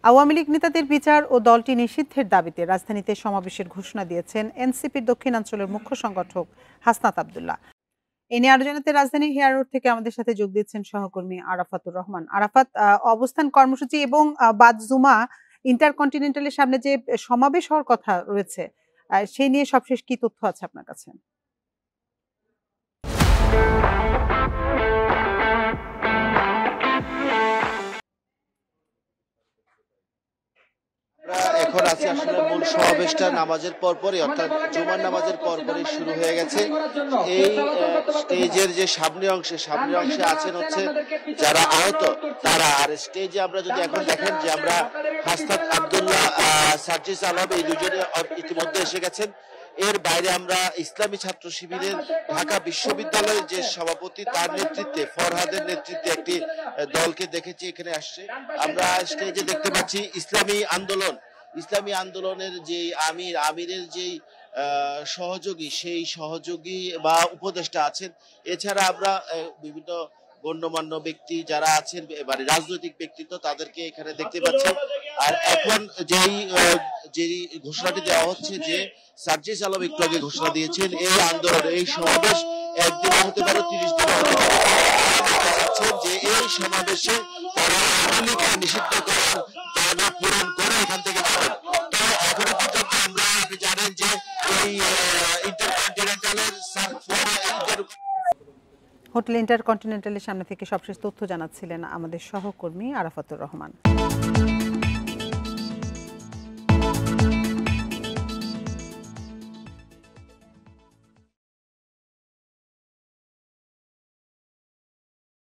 আওয়ামী লীগ নেতাদের বিচার ও দলটি নিষিদ্ধের দাবিতে রাজধানীতে সমাবেশের ঘোষণা দিয়েছেন এনসিপির দক্ষিণাঞ্চলের মুখ্য সংগঠক হাসনাত আব্দুল্লাহ। এ নিয়ে আরো জানাতে রাজধানী হেয়ার রোড থেকে আমাদের সাথে যোগ দিচ্ছেন সহকর্মী আরাফাতুর রহমান। আরাফাত, অবস্থান কর্মসূচি এবং বাদ জুমা ইন্টারকন্টিনেন্টালের সামনে যে সমাবেশ হওয়ার কথা রয়েছে, সেই নিয়ে সবশেষ কি তথ্য আছে আপনার কাছে? এখন আছে আসলে মূল সমাবেশটা নামাজের পরপরই অর্থাৎ জুমার নামাজের পরপরই শুরু হয়ে গেছে। এই স্টেজের যে সামনের অংশে আছেন হচ্ছে যারা আহত তারা, আর স্টেজে আমরা যদি এখন দেখেন যে আমরা হাসনাত আব্দুল্লাহ, সার্জিস আলম এই দুজনে ইতিমধ্যে এসে গেছেন। এর বাইরে আমরা ইসলামী ছাত্র শিবিরের ঢাকা বিশ্ববিদ্যালয়ের যে সভাপতি তার নেতৃত্বে, ফরহাদের নেতৃত্বে একটি দলকে দেখেছি এখানে আসছে। আমরা স্টেজে দেখতে পাচ্ছি ইসলামী আন্দোলনের যে আমিরের যেই সহযোগী, সেই সহযোগী বা উপদেষ্টা আছেন। এছাড়া আমরা বিভিন্ন গণ্যমান্য ব্যক্তি যারা আছেন, মানে রাজনৈতিক ব্যক্তিত্ব, তাদেরকে এখানে দেখতে পাচ্ছি। আর এখন যেই ঘোষণাটি দেওয়া হচ্ছে যে সার্জিস আলম একটু আগে ঘোষণা দিয়েছেন, এই আন্দোলন, এই সমাবেশ একদিন হতে পারে, 30 দিন হতে পারে। যে এই সমাবেশে তারা আওয়ামী লীগকে নিষিদ্ধ করার দাবি পূরণ করে এখান থেকে যাবেন। তো এখনো পর্যন্ত আমরা, আপনি জানেন যে এই ইন্টারকন্টিনেন্টালের হোটেল ইন্টারকন্টিনেন্টালের সামনে থেকে সবশেষ তথ্য জানাচ্ছিলেন আমাদের সহকর্মী আরাফাতুর রহমান।